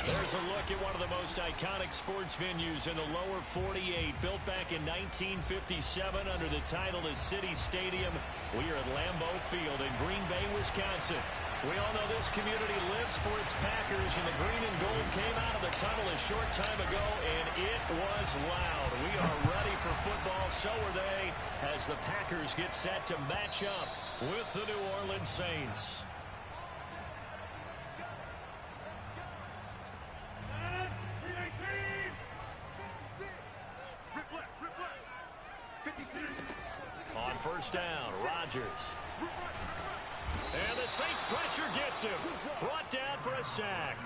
There's a look at one of the most iconic sports venues in the lower 48, built back in 1957 under the title of City Stadium. We are at Lambeau Field in Green Bay, Wisconsin. We all know this community lives for its Packers, and the green and gold came out of the tunnel a short time ago, and it was loud. We are ready for football, so are they, as the Packers get set to match up with the New Orleans Saints. On first down, Rodgers. And the Saints pressure gets him. Brought down for a sack.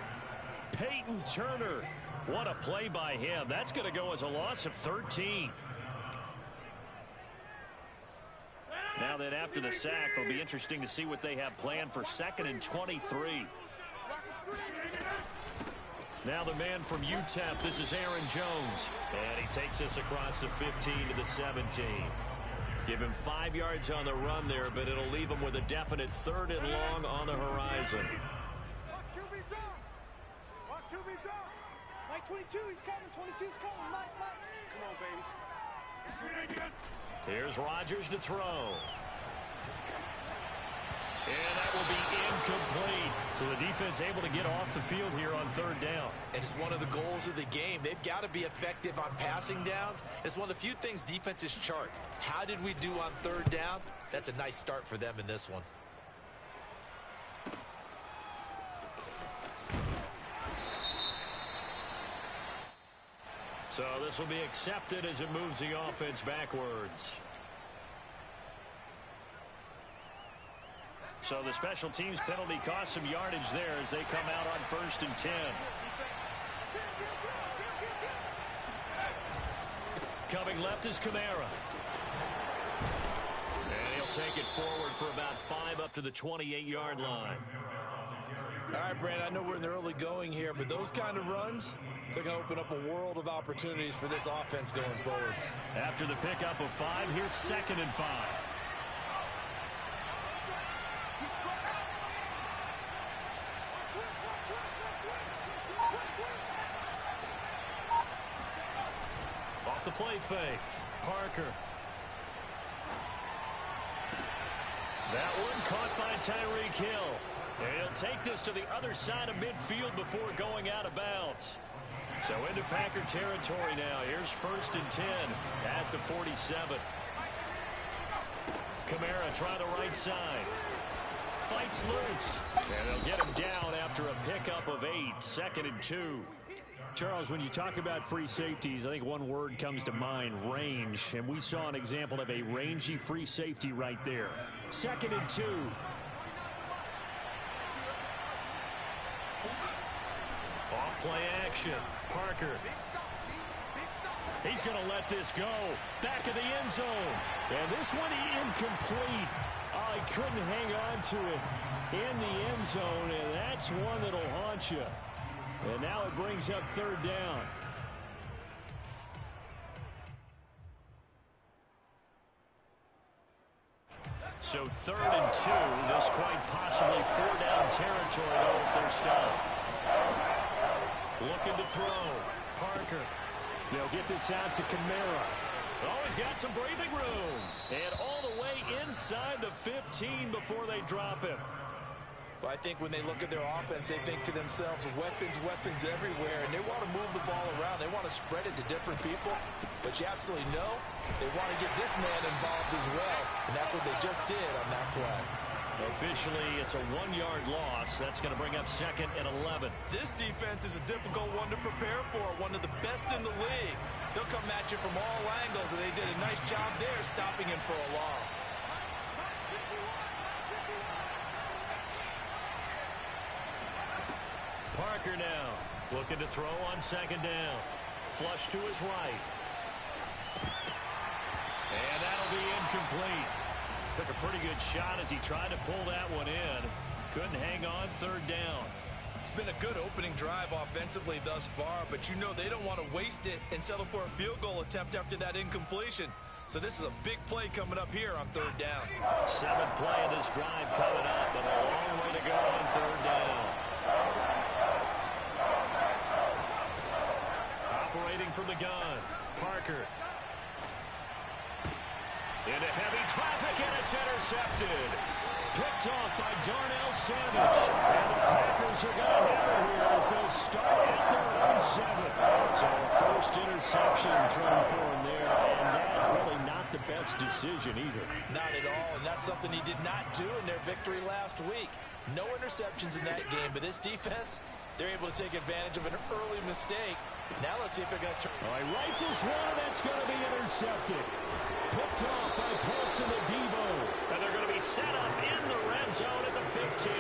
Peyton Turner. What a play by him. That's going to go as a loss of 13. Now that after the sack, it'll be interesting to see what they have planned for 2nd and 23. Now the man from UTEP, this is Aaron Jones. And he takes us across the 15 to the 17. Give him 5 yards on the run there, but it'll leave him with a definite 3rd and long on the horizon. Watch QB drop. Watch QB drop. Mike 22, he's coming. 22's coming. Mike. Come on, baby. Here's Rodgers to throw. And that will be incomplete. So the defense able to get off the field here on 3rd down. And it's one of the goals of the game. They've got to be effective on passing downs. It's one of the few things defenses chart. How did we do on 3rd down? That's a nice start for them in this one. So this will be accepted as it moves the offense backwards. So the special teams penalty cost some yardage there as they come out on 1st and 10. Coming left is Kamara. And he'll take it forward for about 5 up to the 28-yard line. All right, Brandon, I know we're in the early going here, but those kind of runs, they're going to open up a world of opportunities for this offense going forward. After the pickup of 5, here's 2nd and 5. Off the play fake, Parker. That one caught by Tyreek Hill. And he'll take this to the other side of midfield before going out of bounds. So into Packer territory now. Here's 1st and 10 at the 47. Kamara try the right side. Fights loose. And they'll get him down after a pickup of 8. 2nd and 2. Charles, when you talk about free safeties, I think one word comes to mind, range. And we saw an example of a rangy free safety right there. 2nd and 2. Off-play action. Parker. He's going to let this go. Back of the end zone. And this one incomplete. Oh, he couldn't hang on to it in the end zone, and that's one that'll haunt you. And now it brings up 3rd down. So 3rd and 2. This quite possibly 4-down territory though if they're stopped. Looking to throw. Parker. They'll get this out to Kamara. Oh, he's got some breathing room. And all the way inside the 15 before they drop him. Well, I think when they look at their offense, they think to themselves, weapons everywhere, and they want to move the ball around. They want to spread it to different people, but you absolutely know they want to get this man involved as well, and that's what they just did on that play. Officially, it's a 1-yard loss. That's going to bring up 2nd and 11. This defense is a difficult one to prepare for, one of the best in the league. They'll come at you from all angles, and they did a nice job there stopping him for a loss. Parker now looking to throw on 2nd down. Flush to his right. And that'll be incomplete. Took a pretty good shot as he tried to pull that one in. Couldn't hang on 3rd down. It's been a good opening drive offensively thus far, but you know they don't want to waste it and settle for a field goal attempt after that incompletion. So this is a big play coming up here on 3rd down. 7th play of this drive coming up, and a long way to go on third down. Operating from the gun, Parker. Into heavy traffic, and it's intercepted. Picked off by Darnell Savage. And the Packers are going to have it here as they'll start at their own 7. So first interception thrown for him there, and that really not the best decision either. Not at all, and that's something he did not do in their victory last week. No interceptions in that game, but this defense, they're able to take advantage of an early mistake. Now let's see if they're going to turn. All right, rifles one, and it's going to be intercepted. Picked off by Paulson Adebo. And they're going to be set up in the red zone at the 15.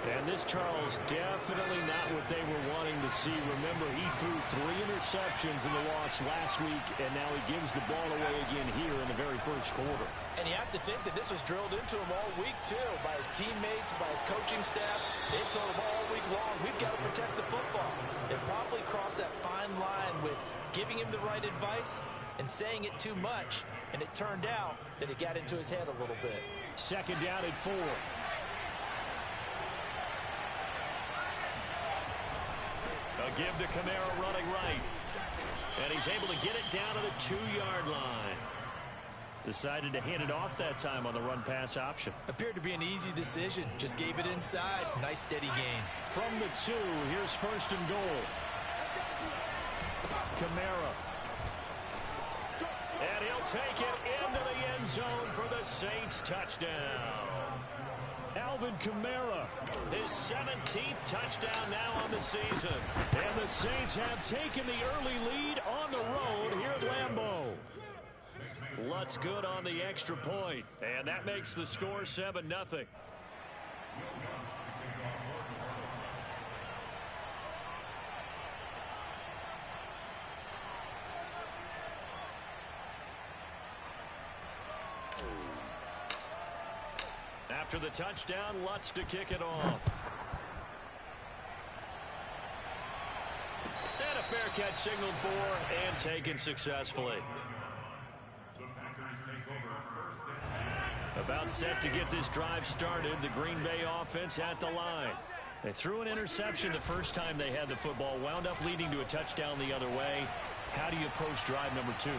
And this, Charles, definitely not what they were wanting to see. Remember, he threw 3 interceptions in the loss last week, and now he gives the ball away again here in the very first quarter. And you have to think that this was drilled into him all week, too, by his teammates, by his coaching staff. They told him all week long, we've got to protect the football. They probably crossed that fine line with giving him the right advice and saying it too much, and it turned out that it got into his head a little bit. Second down at 4. A give to Kamara running right. And he's able to get it down to the 2-yard line. Decided to hand it off that time on the run-pass option. Appeared to be an easy decision. Just gave it inside. Nice steady gain. From the 2, here's first and goal. Kamara. And he'll take it into the end zone for the Saints touchdown. Alvin Kamara. His 17th touchdown now on the season. And the Saints have taken the early lead on the road here at Lambeau. Lutz good on the extra point. And that makes the score 7-0. After the touchdown, Lutz to kick it off. And a fair catch signaled for and taken successfully. About set to get this drive started, the Green Bay offense at the line. They threw an interception the first time they had the football, wound up leading to a touchdown the other way. How do you approach drive number 2?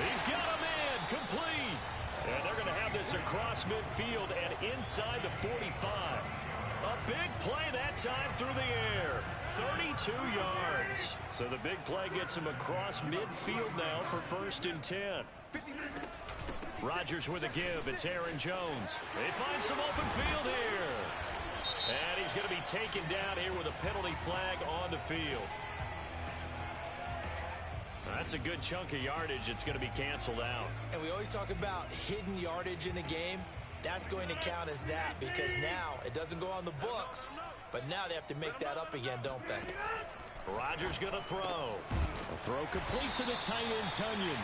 He's got a man, complete. And they're going to have this across midfield and inside the 45. A big play that time through the air. 32 yards. So the big play gets him across midfield now for first and 10. Rodgers with a give. It's Aaron Jones. They find some open field here. And he's going to be taken down here with a penalty flag on the field. That's a good chunk of yardage. It's going to be canceled out. And we always talk about hidden yardage in a game. That's going to count as that because now it doesn't go on the books, but now they have to make that up again, don't they? Rodgers going to throw. A throw complete to the tight end, Tunyon.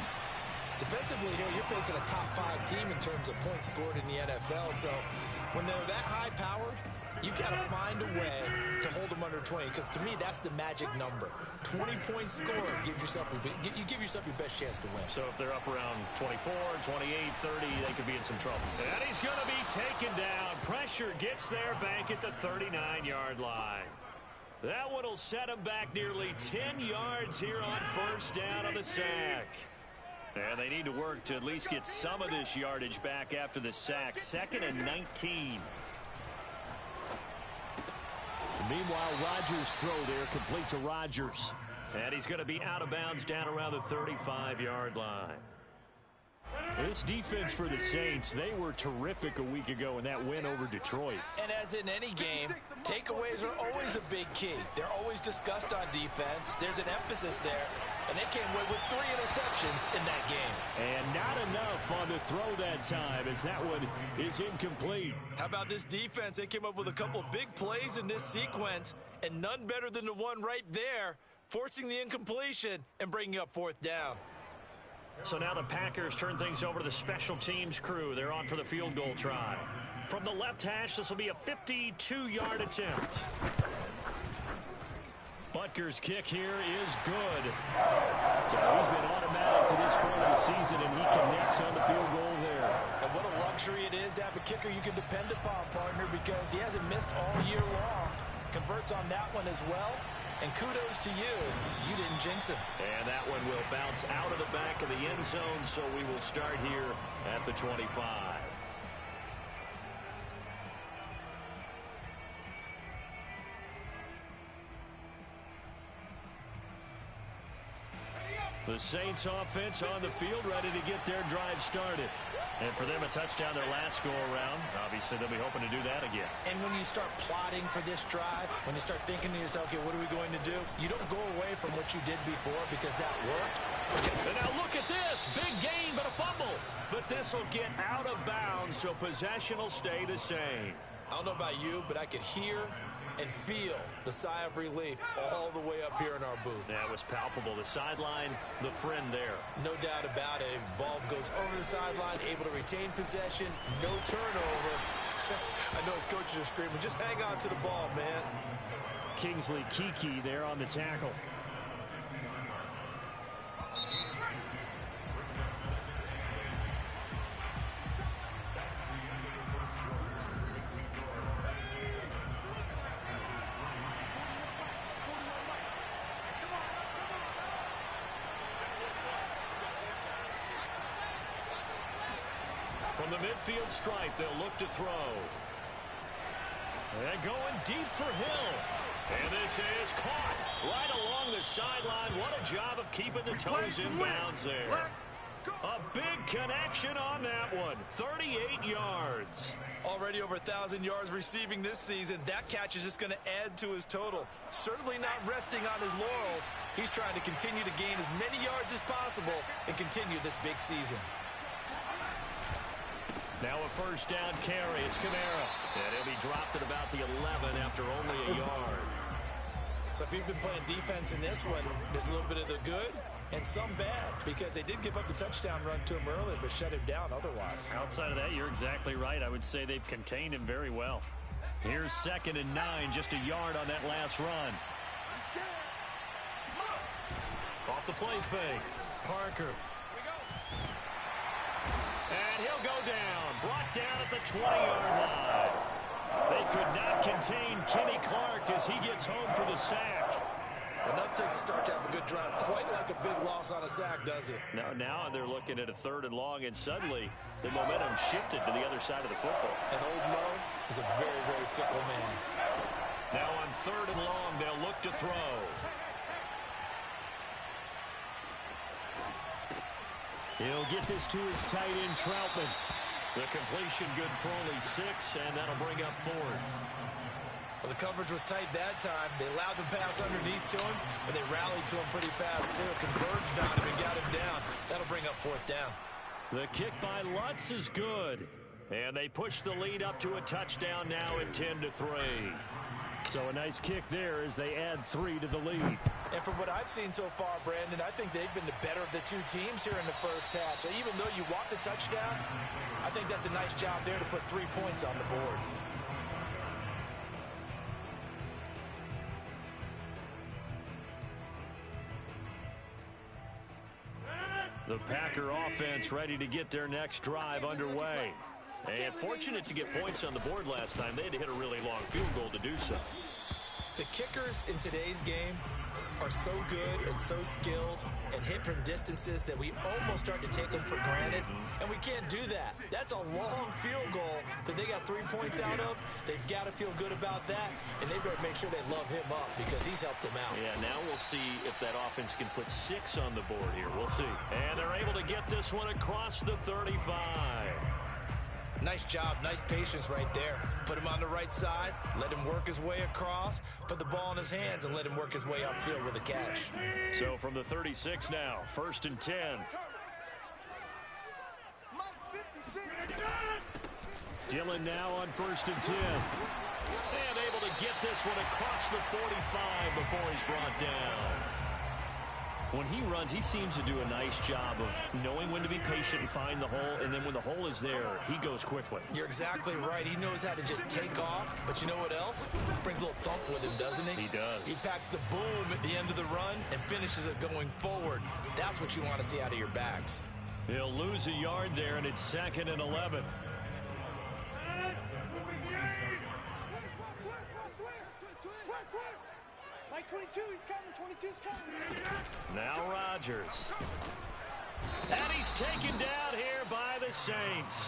Defensively here, you're facing a top 5 team in terms of points scored in the NFL. So when they're that high-powered, you got to find a way to hold them under 20, because to me, that's the magic number. 20 points scored gives yourself you give yourself your best chance to win. So if they're up around 24, 28, 30, they could be in some trouble. And he's going to be taken down. Pressure gets there back at the 39-yard line. That one will set him back nearly 10 yards here on first down on the sack. And they need to work to at least get some of this yardage back after the sack. 2nd and 19. Meanwhile, Rodgers' throw there complete to Rodgers. And he's going to be out of bounds down around the 35-yard line. This defense for the Saints, they were terrific a week ago in that win over Detroit. And as in any game, takeaways are always a big key. They're always discussed on defense. There's an emphasis there. And they came away with 3 interceptions in that game. And not enough on the throw that time, as that one is incomplete. How about this defense? They came up with a couple big plays in this sequence, and none better than the one right there, forcing the incompletion and bringing up 4th down. So now the Packers turn things over to the special teams crew. They're on for the field goal try. From the left hash, this will be a 52-yard attempt. Butker's kick here is good. So he's been automatic to this point of the season, and he connects on the field goal there. And what a luxury it is to have a kicker you can depend upon, partner, because he hasn't missed all year long. Converts on that one as well. And kudos to you. You didn't jinx him. And that one will bounce out of the back of the end zone, so we will start here at the 25. The Saints offense on the field, ready to get their drive started. And for them, a touchdown their last go-around. Obviously, they'll be hoping to do that again. And when you start plotting for this drive, when you start thinking to yourself, okay, what are we going to do? You don't go away from what you did before because that worked. And now look at this. Big gain, but a fumble. But this will get out of bounds, so possession will stay the same. I don't know about you, but I could hear and feel the sigh of relief all the way up here in our booth. That was palpable. The sideline, the friend there. No doubt about it. Ball goes over the sideline, able to retain possession, no turnover. I know his coaches are screaming, just hang on to the ball, man. Kingsley Kiki there on the tackle. From the midfield stripe, they'll look to throw. And going deep for Hill. And this is caught right along the sideline. What a job of keeping the toes in bounds there. A big connection on that one. 38 yards. Already over 1,000 yards receiving this season. That catch is just going to add to his total. Certainly not resting on his laurels. He's trying to continue to gain as many yards as possible and continue this big season. Now a first down carry. It's Kamara. And he'll be dropped at about the 11 after only a yard. So if you've been playing defense in this one, there's a little bit of the good and some bad, because they did give up the touchdown run to him earlier, but shut him down otherwise. Outside of that, you're exactly right. I would say they've contained him very well. Here's 2nd and 9, just a yard on that last run. Off the play fake. Parker. And he'll go down. Brought down at the 20-yard line. They could not contain Kenny Clark as he gets home for the sack. Enough to start to have a good drive. Quite like a big loss on a sack, does it? Now they're looking at a 3rd and long, and suddenly the momentum shifted to the other side of the football. And old Mo is a very, very fickle man. Now on 3rd and long, they'll look to throw. He'll get this to his tight end, Troutman. The completion good for only 6, and that'll bring up 4th. Well, the coverage was tight that time. They allowed the pass underneath to him, but they rallied to him pretty fast, too. Converged on him and got him down. That'll bring up 4th down. The kick by Lutz is good. And they push the lead up to a touchdown now at 10-3. So a nice kick there as they add 3 to the lead. And from what I've seen so far, Brandon, I think they've been the better of the two teams here in the first half. So even though you want the touchdown, I think that's a nice job there to put 3 points on the board. The Packer offense ready to get their next drive underway. And fortunate to get points on the board last time. They had to hit a really long field goal to do so. The kickers in today's game are so good and so skilled and hit from distances that we almost start to take them for granted, and we can't do that. That's a long field goal that they got 3 points out of. They've got to feel good about that, and they better make sure they love him up because he's helped them out. Yeah, now we'll see if that offense can put 6 on the board here. We'll see. And they're able to get this one across the 35. Nice job, nice patience right there. Put him on the right side, let him work his way across, put the ball in his hands, and let him work his way upfield with a catch. So from the 36 now, 1st and 10. Dillon now on 1st and 10. And able to get this one across the 45 before he's brought down. When he runs, he seems to do a nice job of knowing when to be patient and find the hole, and then when the hole is there, he goes quickly. You're exactly right. He knows how to just take off, but you know what else? Brings a little thump with him, doesn't he? He does. He packs the boom at the end of the run and finishes it going forward. That's what you want to see out of your backs. He'll lose a yard there, and it's 2nd and 11. Like 22, he's coming. 22's coming. Now Rodgers. And he's taken down here by the Saints.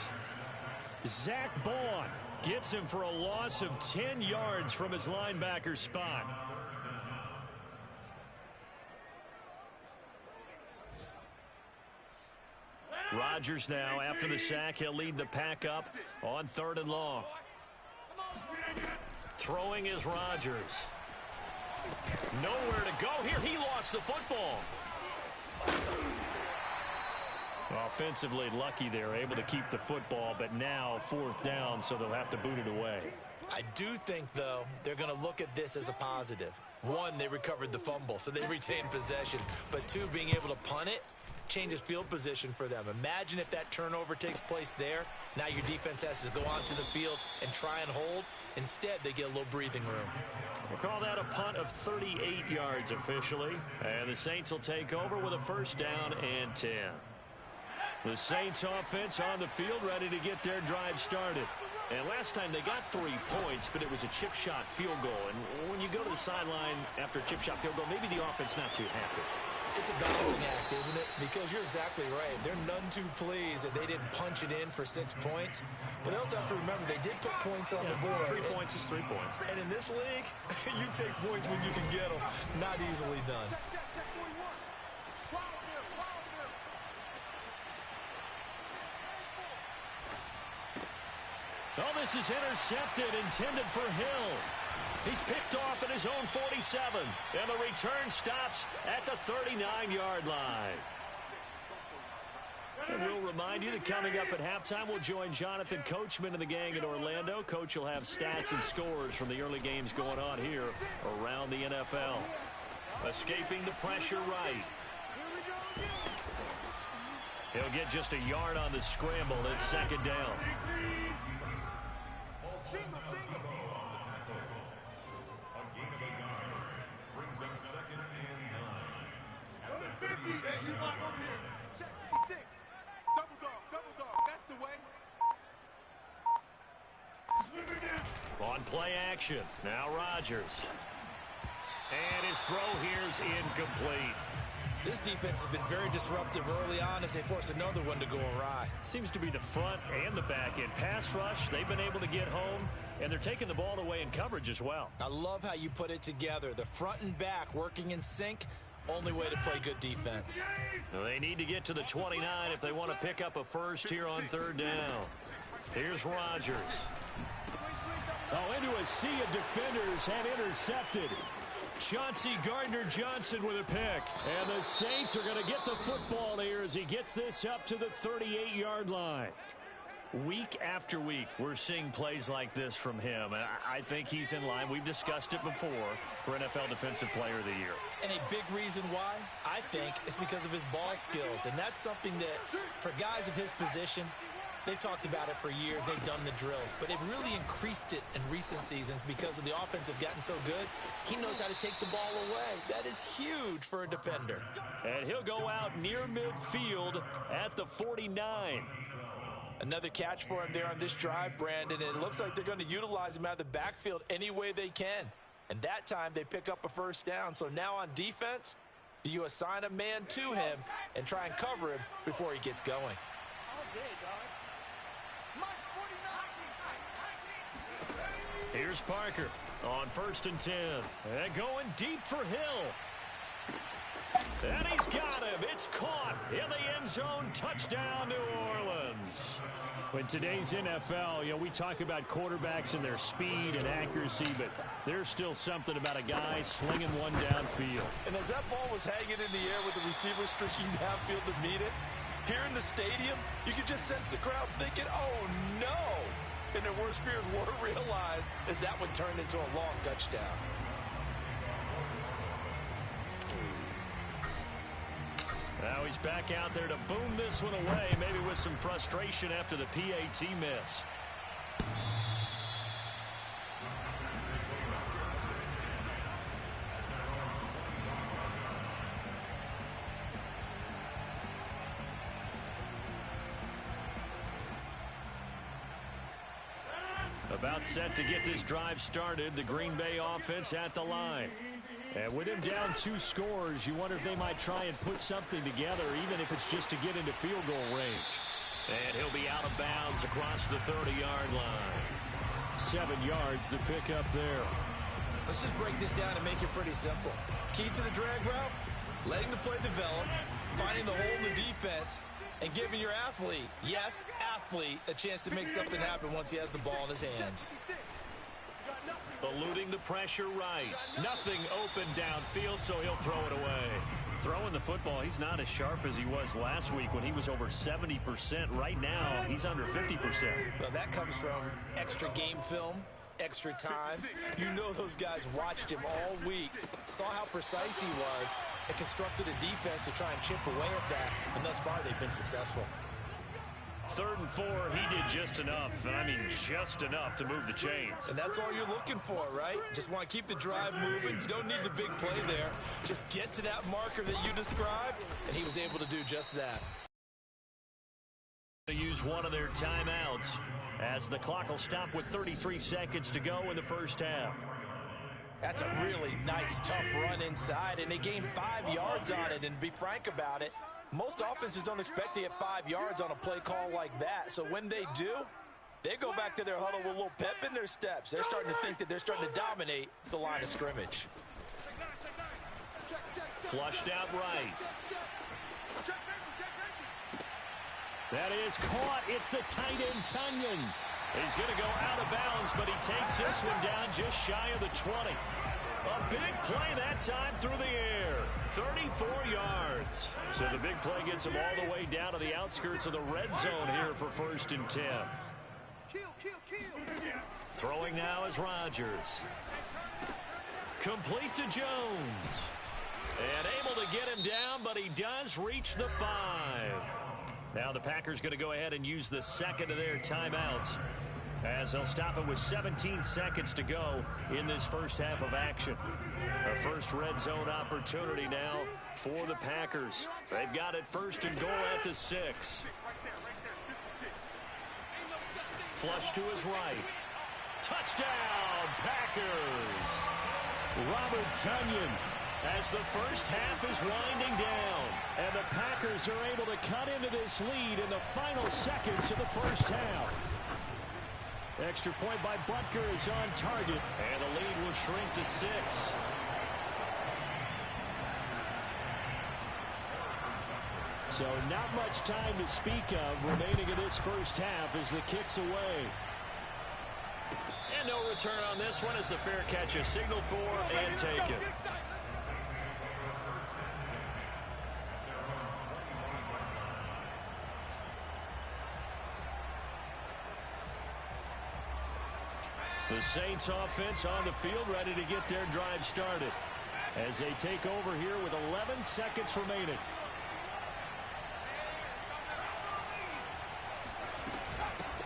Zach Baun gets him for a loss of 10 yards from his linebacker spot. Rodgers now, after the sack, he'll lead the pack up on 3rd and long. Throwing is Rodgers. Nowhere to go here. He lost the football. Offensively lucky they're able to keep the football, but now 4th down, so they'll have to boot it away. I do think, though, they're going to look at this as a positive. 1, they recovered the fumble, so they retained possession. But 2, being able to punt it changes field position for them. Imagine if that turnover takes place there. Now your defense has to go onto the field and try and hold. Instead, they get a little breathing room. We'll call that a punt of 38 yards officially. And the Saints will take over with a 1st down and 10. The Saints offense on the field ready to get their drive started. And last time they got 3 points, but it was a chip shot field goal. And when you go to the sideline after a chip shot field goal, maybe the offense not too happy. It's a balancing act, isn't it? Because you're exactly right. They're none too pleased that they didn't punch it in for 6 points. But they also have to remember they did put points on the board. 3 points is 3 points. And in this league, you take points when you can get them. Not easily done. Oh, this is intercepted, intended for Hill. He's picked off at his own 47, and the return stops at the 39-yard line. And we'll remind you that coming up at halftime, we'll join Jonathan Coachman and the gang in Orlando. Coach will have stats and scores from the early games going on here around the NFL. Escaping the pressure right. He'll get just a yard on the scramble. It's 2nd down. On play action, now Rodgers. And his throw here's incomplete. This defense has been very disruptive early on as they force another one to go awry. Seems to be the front and the back end. Pass rush, they've been able to get home, and they're taking the ball away in coverage as well. I love how you put it together. The front and back working in sync. Only way to play good defense. Well, they need to get to the 29 if they want to pick up a first here on 3rd down. Here's Rodgers. Oh, into a sea of defenders and intercepted. Chauncey Gardner-Johnson with a pick. And the Saints are going to get the football here as he gets this up to the 38-yard line. Week after week, we're seeing plays like this from him, and I think he's in line. We've discussed it before for NFL Defensive Player of the Year. And a big reason why, I think, is because of his ball skills. And that's something that, for guys of his position, they've talked about it for years. They've done the drills. But they've really increased it in recent seasons because of the offense have gotten so good. He knows how to take the ball away. That is huge for a defender. And he'll go out near midfield at the 49. Another catch for him there on this drive, Brandon. And it looks like they're going to utilize him out of the backfield any way they can. And that time they pick up a 1st down. So now on defense, do you assign a man to him and try and cover him before he gets going? Here's Parker on 1st and 10. And going deep for Hill. And he's got him. It's caught in the end zone. Touchdown, New Orleans. In today's NFL, we talk about quarterbacks and their speed and accuracy, but there's still something about a guy slinging one downfield. And as that ball was hanging in the air with the receiver streaking downfield to meet it, here in the stadium, you could just sense the crowd thinking, oh, no. And their worst fears were realized as that one turned into a long touchdown. Now he's back out there to boom this one away, maybe with some frustration after the PAT miss. About set to get this drive started, the Green Bay offense at the line. And with him down 2 scores, you wonder if they might try and put something together, even if it's just to get into field goal range. And he'll be out of bounds across the 30-yard line. 7 yards, the pickup there. Let's just break this down and make it pretty simple. Key to the drag route, letting the play develop, finding the hole in the defense, and giving your athlete, yes, athlete, a chance to make something happen once he has the ball in his hands. Eluding the pressure right. Nothing open downfield, so he'll throw it away. Throwing the football, he's not as sharp as he was last week when he was over 70%. Right now, he's under 50%. Well, that comes from extra game film, extra time. You know those guys watched him all week, saw how precise he was, and constructed a defense to try and chip away at that, and thus far they've been successful. 3rd and 4, he did just enough, and I mean just enough to move the chains. And that's all you're looking for, right? Just want to keep the drive moving. You don't need the big play there. Just get to that marker that you described, and he was able to do just that. To use one of their timeouts as the clock will stop with 33 seconds to go in the first half. That's a really nice, tough run inside, and they gained 5 yards on it. And to be frank about it, most offenses don't expect to get 5 yards on a play call like that. So when they do, they go back to their huddle with a little pep in their steps. They're starting to think that they're starting to dominate the line of scrimmage. Flushed out right. That is caught. It's the tight end, Tunyon. He's going to go out of bounds, but he takes this one down just shy of the 20. A big play that time through the air. 34 yards. So the big play gets him all the way down to the outskirts of the red zone here for 1st and 10. Throwing now is Rodgers. Complete to Jones. And able to get him down, but he does reach the 5. Now the Packers going to go ahead and use the second of their timeouts, as they'll stop it with 17 seconds to go in this first half of action. A first red zone opportunity now for the Packers. They've got it 1st and goal at the 6. Flush to his right. Touchdown, Packers! Robert Tunyon, as the first half is winding down, and the Packers are able to cut into this lead in the final seconds of the first half. Extra point by Butker is on target, and the lead will shrink to 6. So not much time to speak of remaining in this first half as the kick's away. And no return on this one as the fair catch is signaled for and taken. The Saints offense on the field ready to get their drive started as they take over here with 11 seconds remaining.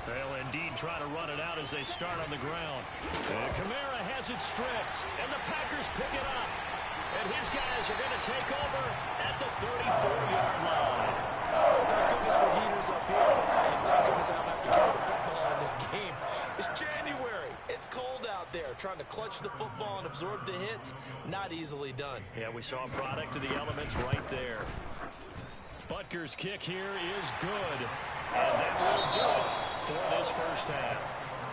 They'll indeed try to run it out as they start on the ground. And Kamara has it stripped, and the Packers pick it up. And his guys are going to take over at the 34-yard line. Thank goodness for heaters up here, and thank goodness I don't have to carry the football in this game. It's January. It's cold out there. Trying to clutch the football and absorb the hits, not easily done. Yeah, we saw a product of the elements right there. Butker's kick here is good. And that will do it for this first half.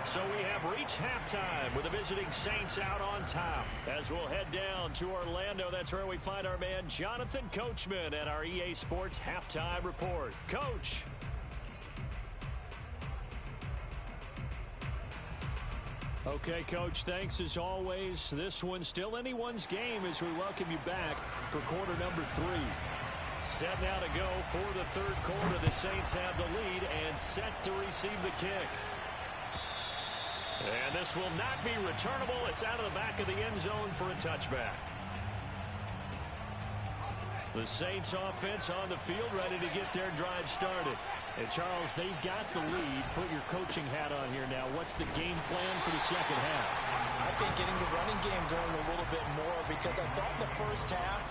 So we have reached halftime with the visiting Saints out on top. As we'll head down to Orlando, that's where we find our man Jonathan Coachman at our EA Sports Halftime Report. Coach. Okay, Coach, thanks as always. This one's still anyone's game as we welcome you back for quarter number 3. Set now to go for the third quarter. The Saints have the lead and set to receive the kick. And this will not be returnable. It's out of the back of the end zone for a touchback. The Saints offense on the field ready to get their drive started. And Charles, they've got the lead. Put your coaching hat on here now. What's the game plan for the second half? I think getting the running game going a little bit more, because I thought in the first half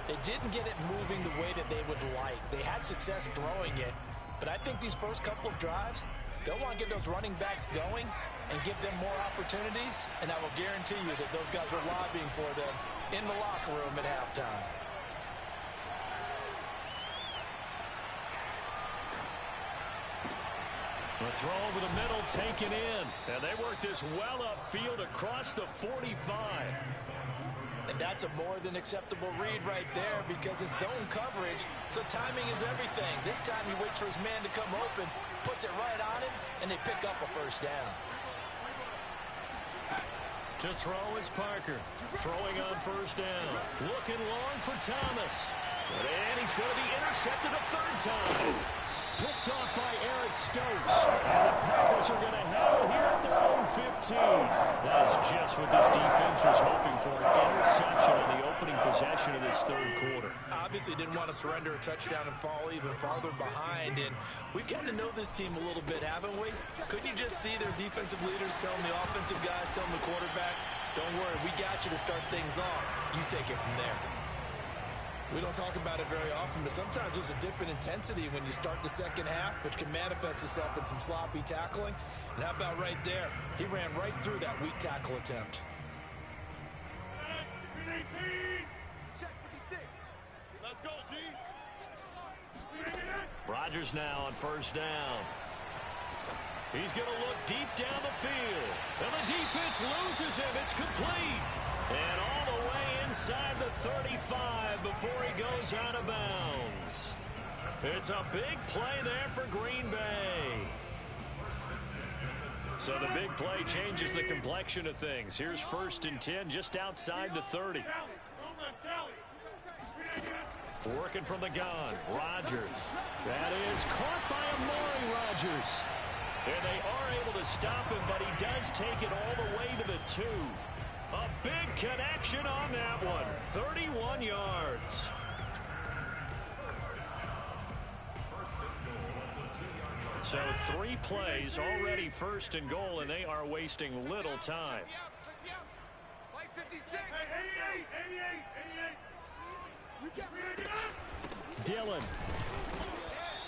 they didn't get it moving the way that they would like. They had success throwing it, but I think these first couple of drives, They'll want to get those running backs going and give them more opportunities, and I will guarantee you that those guys were lobbying for them in the locker room at halftime. The throw over the middle taken in. And they work this well upfield across the 45. And that's a more than acceptable read right there because it's zone coverage, so timing is everything. This time he waits for his man to come open, puts it right on him, and they pick up a first down. To throw is Parker. Throwing on first down. Looking long for Thomas. And he's going to be intercepted a third time. Picked off by Eric Stokes. And the Packers are going to have it here at their own 15. That is just what this defense was hoping for. An interception on the opening possession of this third quarter. Obviously didn't want to surrender a touchdown and fall even farther behind. And we've gotten to know this team a little bit, haven't we? Couldn't you just see their defensive leaders telling the offensive guys, telling the quarterback, don't worry, we got you to start things off. You take it from there. We don't talk about it very often, but sometimes there's a dip in intensity when you start the second half, which can manifest itself in some sloppy tackling. And how about right there? He ran right through that weak tackle attempt. Let's go, D. Rodgers now on first down. He's going to look deep down the field. And the defense loses him. It's complete. And all the way inside the 35 before he goes out of bounds. It's a big play there for Green Bay. So the big play changes the complexion of things. Here's 1st and 10 just outside the 30. Working from the gun. Rodgers. That is caught by Amari Rodgers. And they are able to stop him, but he does take it all the way to the 2. A big connection on that one. 31 yards. So 3 plays already 1st and goal, and they are wasting little time. Dillon.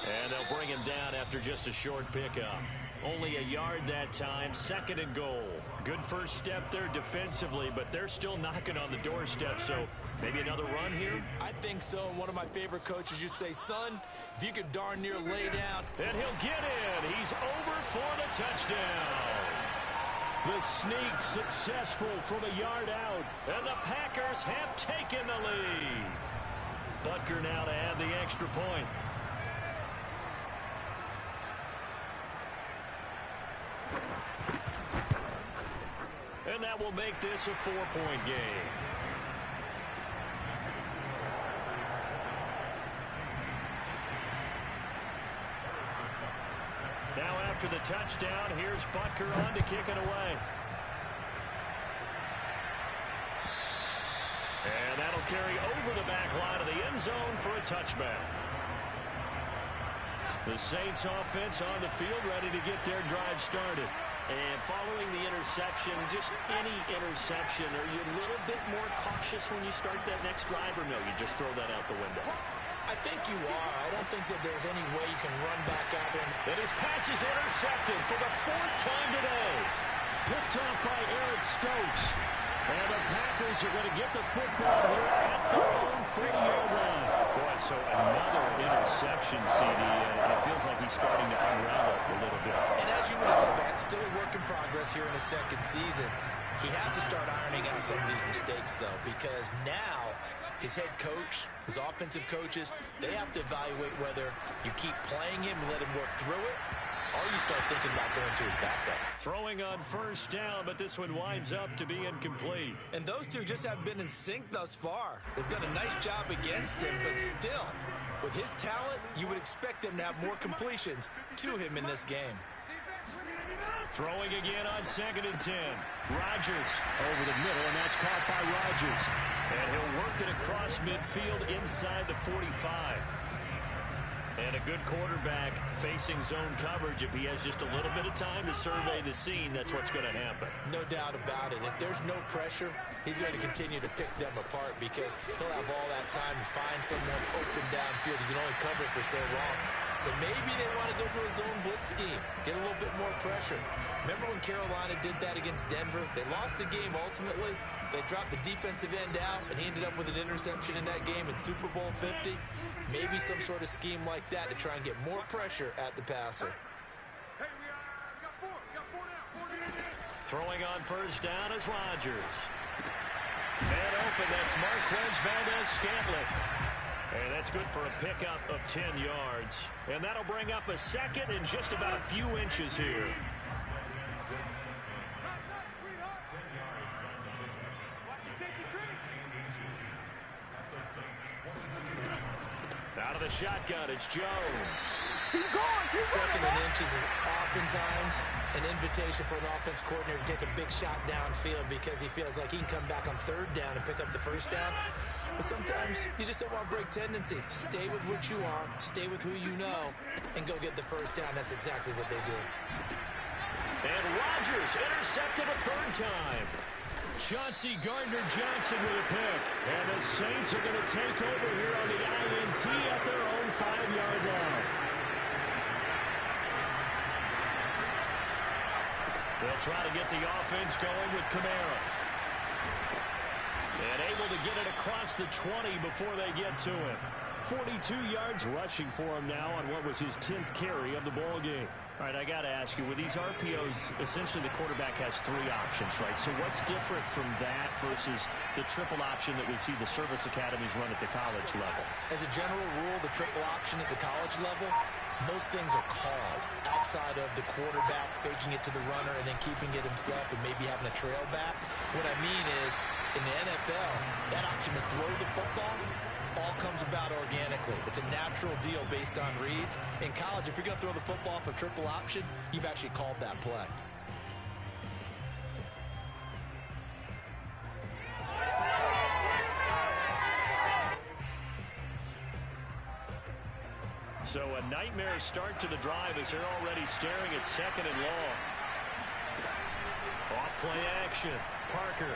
And they'll bring him down after just a short pickup. Only a yard that time, 2nd and goal. Good first step there defensively, but they're still knocking on the doorstep, so maybe another run here? I think so. One of my favorite coaches used to say, son, if you could darn near lay down. And he'll get in. He's over for the touchdown. The sneak successful from a yard out, and the Packers have taken the lead. Butker now to add the extra point. And that will make this a 4-point game. Now after the touchdown, here's Butker on to kick it away. And that'll carry over the back line of the end zone for a touchback. The Saints offense on the field ready to get their drive started. And following the interception, just any interception, are you a little bit more cautious when you start that next drive, or no, you just throw that out the window? I think you are. I don't think that there's any way you can run back out there. And his pass is intercepted for the 4th time today. Picked off by Eric Stokes. And the Packers are going to get the football here at their own 30-yard line. Boy, so another interception, CD, and it feels like he's starting to unravel a little bit. And as you would expect, still a work in progress here in his 2nd season. He has to start ironing out some of these mistakes, though, because now his head coach, his offensive coaches, they have to evaluate whether you keep playing him and let him work through it, or you start thinking about going to his backup. Throwing on first down, but this one winds up to be incomplete. And those two just haven't been in sync thus far. They've done a nice job against him, but still, with his talent, you would expect them to have more completions to him in this game. Throwing again on 2nd and 10. Rodgers over the middle, and that's caught by Rodgers. And he'll work it across midfield inside the 45. And a good quarterback facing zone coverage. If he has just a little bit of time to survey the scene, that's what's going to happen. No doubt about it. If there's no pressure, he's going to continue to pick them apart because he'll have all that time to find someone open downfield. He can only cover for so long. So maybe they want to go to a zone blitz scheme, get a little bit more pressure. Remember when Carolina did that against Denver? They lost the game ultimately. They dropped the defensive end out, and he ended up with an interception in that game in Super Bowl 50. Maybe some sort of scheme like that to try and get more pressure at the passer. Hey, we got four. We got four now. Throwing on first down is Rodgers. And open, that's Marquez Valdez-Scantling. And that's good for a pickup of 10 yards. And that'll bring up a second and just about a few inches here. Out of the shotgun, it's Jones. Keep going, Second and inches is oftentimes an invitation for an offense coordinator to take a big shot downfield because he feels like he can come back on third down and pick up the first down. But sometimes you just don't want to break tendency. Stay with what you are, stay with who you know, and go get the first down. That's exactly what they did. And Rodgers intercepted a third time. Chauncey Gardner-Johnson with a pick. And the Saints are going to take over here on the INT at their own 5-yard line. They'll try to get the offense going with Kamara. And able to get it across the 20 before they get to him. 42 yards rushing for him now on what was his 10th carry of the ball game. All right, I got to ask you, with these RPOs, essentially the quarterback has 3 options, right? So what's different from that versus the triple option that we see the service academies run at the college level? As a general rule, the triple option at the college level, most things are called outside of the quarterback faking it to the runner and then keeping it himself and maybe having a trail back. What I mean is, in the NFL, that option to throw the football all comes about organically. It's a natural deal based on reads. In college, if you're going to throw the football for triple option, you've actually called that play. So a nightmare start to the drive as they're already staring at second and long. Off play action. Parker.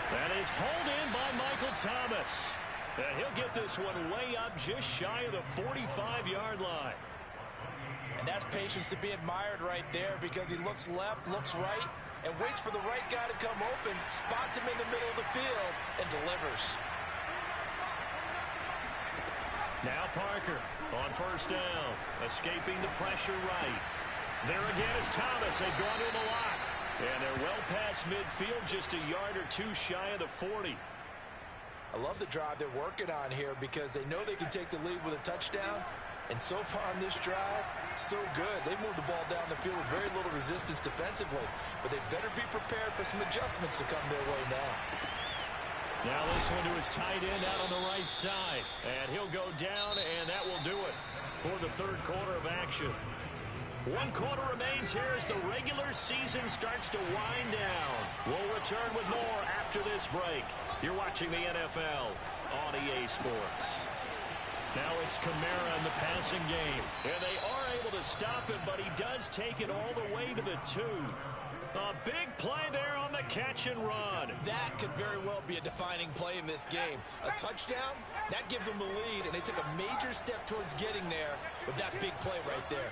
That is hauled in by Michael Thomas. And he'll get this one way up just shy of the 45-yard line. And that's patience to be admired right there because he looks left, looks right, and waits for the right guy to come open, spots him in the middle of the field, and delivers. Now Parker on first down, escaping the pressure right. There again is Thomas. They've gone to him a lot. And they're well past midfield, just a yard or two shy of the 40. I love the drive they're working on here because they know they can take the lead with a touchdown. And so far on this drive, so good. They moved the ball down the field with very little resistance defensively. But they better be prepared for some adjustments to come their way now. Now this one to his tight end out on the right side. And he'll go down, and that will do it for the third quarter of action. 1 quarter remains here as the regular season starts to wind down. We'll return with more after this break. You're watching the NFL on EA Sports. Now it's Kamara in the passing game. And they are able to stop him, but he does take it all the way to the 2. A big play there on the catch and run. That could very well be a defining play in this game. A touchdown, that gives them the lead, and they took a major step towards getting there with that big play right there.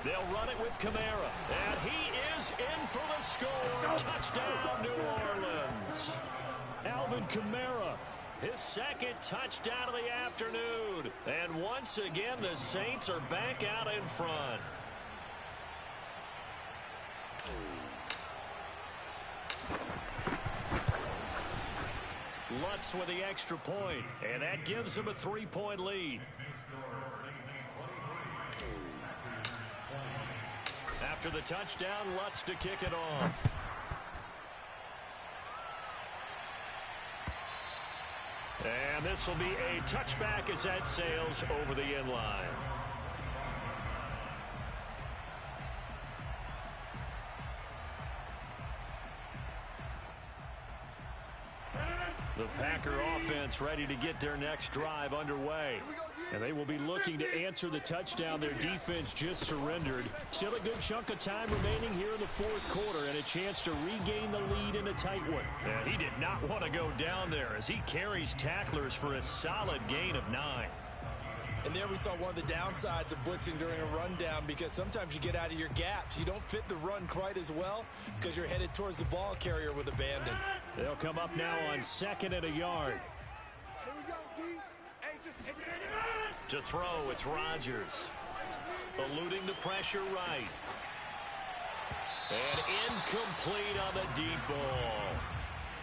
They'll run it with Kamara. And he is in for the score. Touchdown, New Orleans. Alvin Kamara, his second touchdown of the afternoon. And once again, the Saints are back out in front. Lutz with the extra point, and that gives him a 3-point lead. After the touchdown, Lutz to kick it off. And this will be a touchback as that sails over the end line. The Packer offense ready to get their next drive underway. And they will be looking to answer the touchdown their defense just surrendered. Still a good chunk of time remaining here in the fourth quarter and a chance to regain the lead in a tight one. And he did not want to go down there as he carries tacklers for a solid gain of 9. And there we saw one of the downsides of blitzing during a rundown, because sometimes you get out of your gaps. You don't fit the run quite as well because you're headed towards the ball carrier with abandon. They'll come up now on 2nd and a yard. Here we go, D. Hey, To throw, it's Rodgers. Eluding the pressure right. And incomplete on the deep ball.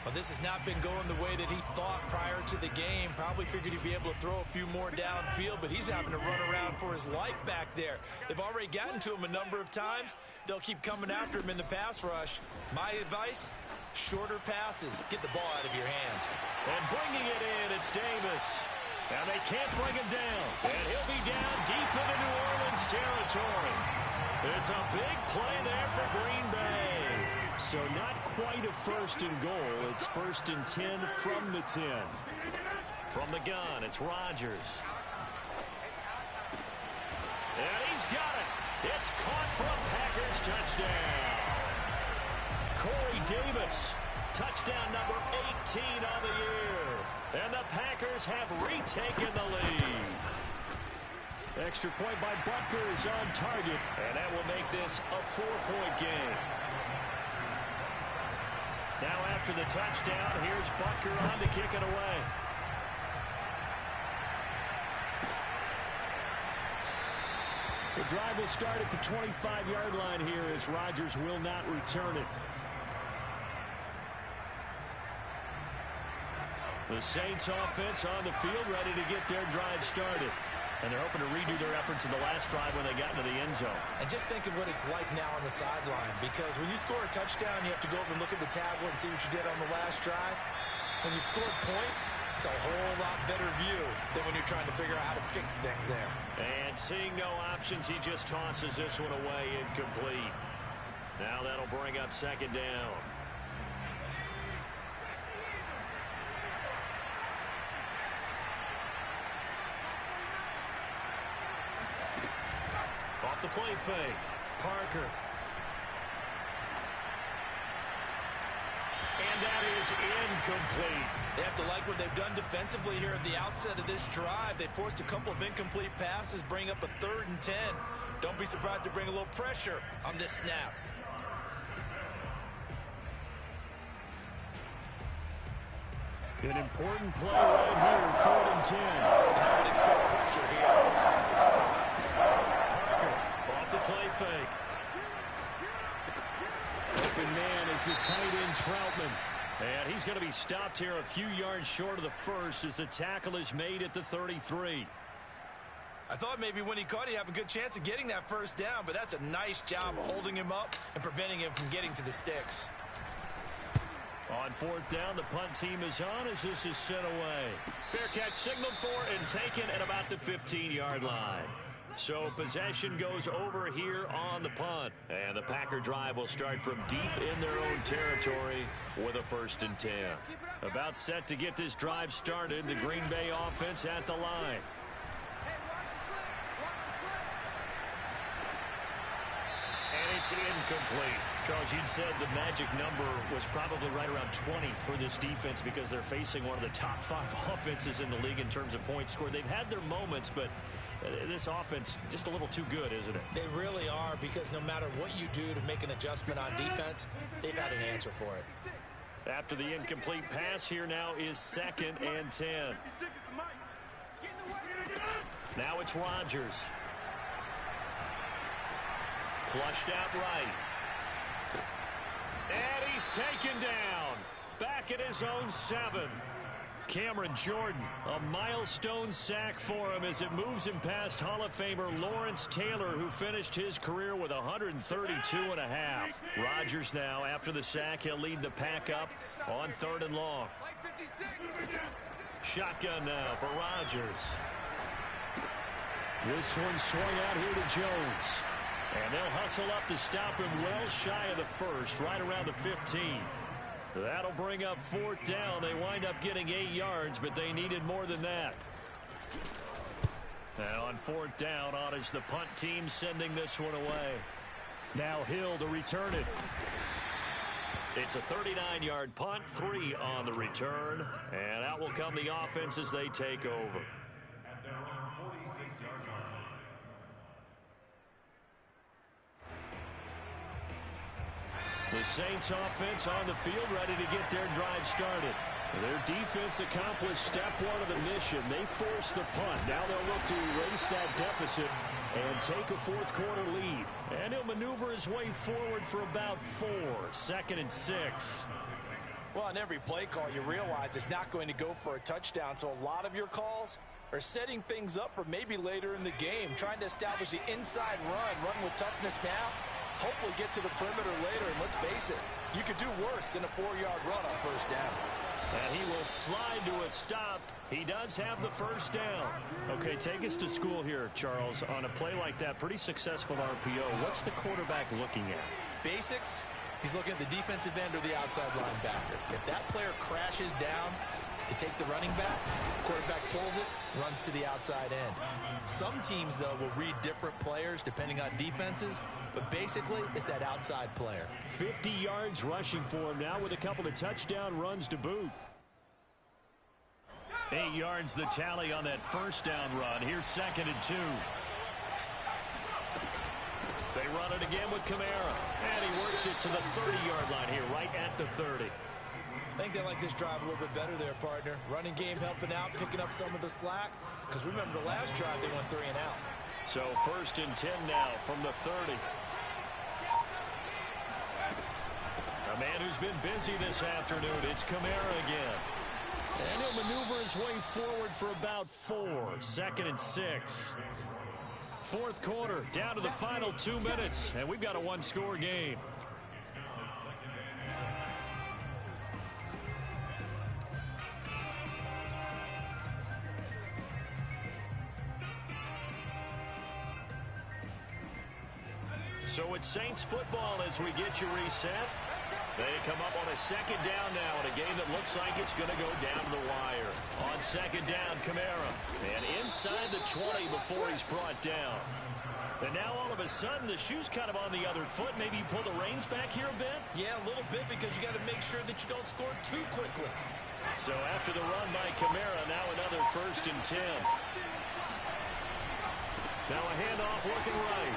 Well, this has not been going the way that he thought prior to the game. Probably figured he'd be able to throw a few more downfield, but he's having to run around for his life back there. They've already gotten to him a number of times. They'll keep coming after him in the pass rush. My advice, shorter passes. Get the ball out of your hand. And bringing it in, it's Davis. Now they can't bring him down. And he'll be down deep into New Orleans territory. It's a big play there for Green Bay. So not quite a 1st and goal. It's 1st and 10 from the 10. From the gun, it's Rodgers. And he's got it. It's caught from Packers touchdown. Corey Davis, touchdown number 18 on the year. And the Packers have retaken the lead. Extra point by Butker is on target. And that will make this a 4-point game. Now after the touchdown, here's Butker on to kick it away. The drive will start at the 25-yard line here as Rodgers will not return it. The Saints offense on the field ready to get their drive started. And they're hoping to redo their efforts in the last drive when they got into the end zone. And just think of what it's like now on the sideline, because when you score a touchdown, you have to go over and look at the tablet and see what you did on the last drive. When you scored points, it's a whole lot better view than when you're trying to figure out how to fix things there. And seeing no options, he just tosses this one away incomplete. Now that'll bring up 2nd down. Off the play fake. Parker. And that is incomplete. They have to like what they've done defensively here at the outset of this drive. They forced a couple of incomplete passes, bring up a 3rd and 10. Don't be surprised to bring a little pressure on this snap. An important play right here, 3rd and 10. I would expect pressure here. Parker off the play fake. Open man is the tight end Troutman. And he's going to be stopped here a few yards short of the first as the tackle is made at the 33. I thought maybe when he caught, he'd have a good chance of getting that 1st down, but that's a nice job of holding him up and preventing him from getting to the sticks. On 4th down, the punt team is on as this is sent away. Fair catch signaled for and taken at about the 15-yard line. So possession goes over here on the punt. And the Packer drive will start from deep in their own territory with a 1st and 10. About set to get this drive started, the Green Bay offense at the line. And it's incomplete. Charles, you'd said the magic number was probably right around 20 for this defense because they're facing one of the top 5 offenses in the league in terms of points scored. They've had their moments, but this offense just a little too good, isn't it? They really are, because no matter what you do to make an adjustment on defense, they've had an answer for it. After the incomplete pass, here now is 2nd and 10. Now it's Rodgers. Flushed out right. And he's taken down. Back at his own 7. Cameron Jordan, a milestone sack for him as it moves him past Hall of Famer Lawrence Taylor, who finished his career with 132.5. Rodgers now, after the sack, he'll lead the pack up on 3rd and long. Shotgun now for Rodgers. This one swung out here to Jones. And they'll hustle up to stop him well shy of the 1st, right around the 15. That'll bring up 4th down. They wind up getting 8 yards, but they needed more than that. And on 4th down, on is the punt team sending this one away. Now Hill to return it. It's a 39-yard punt, 3 on the return. And out will come the offense as they take over. At their own 46-yard line. The Saints offense on the field ready to get their drive started. Their defense accomplished step 1 of the mission. They forced the punt. Now they'll look to erase that deficit and take a 4th quarter lead. And he'll maneuver his way forward for about 4. 2nd and 6. Well, on every play call, you realize it's not going to go for a touchdown. So a lot of your calls are setting things up for maybe later in the game, trying to establish the inside run with toughness now. Hopefully get to the perimeter later. And let's face it, you could do worse than a 4-yard run on 1st down. And he will slide to a stop. He does have the 1st down. Okay, take us to school here, Charles. On a play like that, pretty successful RPO. What's the quarterback looking at? Basics. He's looking at the defensive end or the outside linebacker. If that player crashes down to take the running back, quarterback pulls it, runs to the outside end. Some teams, though, will read different players depending on defenses, but basically it's that outside player. 50 yards rushing for him now with a couple of touchdown runs to boot. 8 yards the tally on that 1st down run. Here's 2nd and 2. They run it again with Kamara, and he works it to the 30-yard line here, right at the 30. I think they like this drive a little bit better there, partner. Running game helping out, picking up some of the slack. Because remember, the last drive they went 3 and out. So 1st and 10 now from the 30. A man who's been busy this afternoon, it's Kamara again. And he'll maneuver his way forward for about 4. 2nd and 6. 4th quarter, down to the final 2 minutes, and we've got a 1-score game. So it's Saints football as we get you reset. They come up on a 2nd down now in a game that looks like it's going to go down to the wire. On 2nd down, Kamara. And inside the 20 before he's brought down. And now all of a sudden the shoe's kind of on the other foot. Maybe you pull the reins back here a bit? Yeah, a little bit because you got to make sure that you don't score too quickly. So after the run by Kamara, now another 1st and 10. Now a handoff looking right.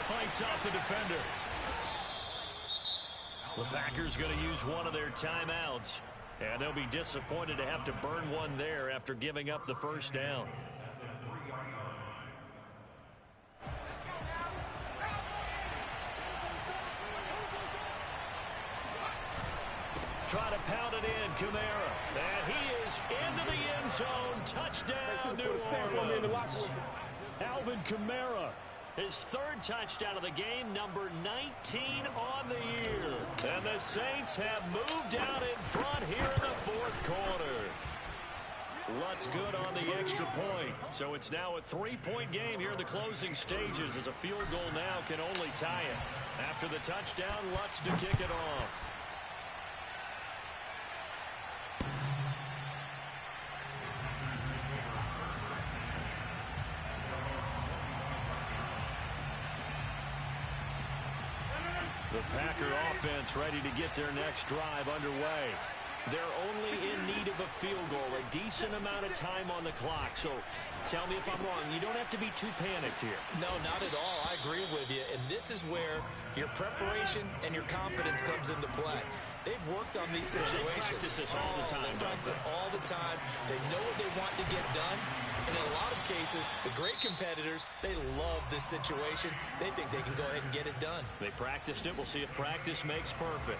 Fights off the defender. The Packers going to use one of their timeouts, and they'll be disappointed to have to burn one there after giving up the 1st down. Try to pound it in, Kamara. And he is into the end zone. Touchdown, New Orleans. Alvin Kamara. His 3rd touchdown of the game, number 19 on the year. And the Saints have moved out in front here in the 4th quarter. Lutz good on the extra point. So it's now a 3-point game here in the closing stages as a field goal now can only tie it. After the touchdown, Lutz to kick it off. The Packer offense ready to get their next drive underway. They're only in need of a field goal, a decent amount of time on the clock. So tell me if I'm wrong. You don't have to be too panicked here. No, not at all. I agree with you. And this is where your preparation and your confidence comes into play. They've worked on these situations. They practice this all the time. They practice it all the time. They know what they want to get done. And in a lot of cases, the great competitors, they love this situation. They think they can go ahead and get it done. They practiced it. We'll see if practice makes perfect.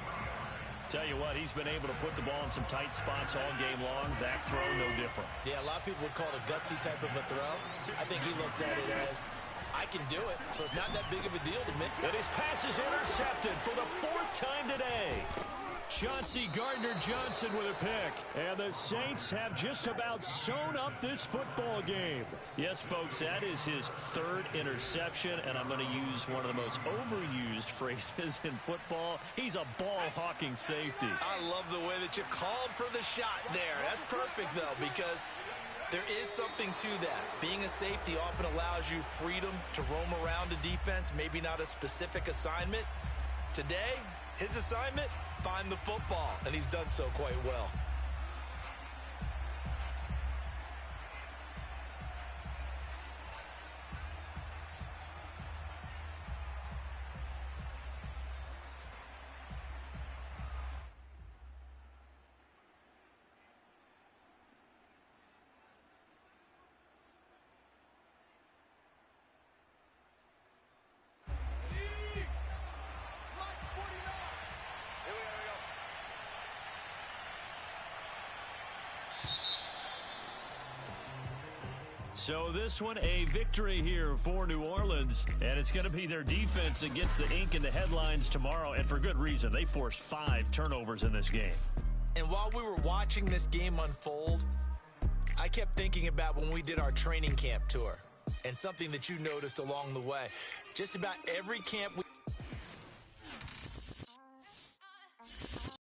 Tell you what, he's been able to put the ball in some tight spots all game long. That throw, no different. Yeah, a lot of people would call it a gutsy type of a throw. I think he looks at it as, I can do it, so it's not that big of a deal to me. And his pass is intercepted for the 4th time today. Chauncey Gardner-Johnson with a pick. And the Saints have just about sewn up this football game. Yes, folks, that is his third interception, and I'm going to use one of the most overused phrases in football. He's a ball-hawking safety. I love the way that you called for the shot there. That's perfect, though, because there is something to that. Being a safety often allows you freedom to roam around a defense, maybe not a specific assignment. Today, his assignment, find the football, and he's done so quite well. So this one, a victory here for New Orleans, and it's going to be their defense that gets the ink in the headlines tomorrow, and for good reason. They forced 5 turnovers in this game. And while we were watching this game unfold, I kept thinking about when we did our training camp tour and something that you noticed along the way. Just about every camp we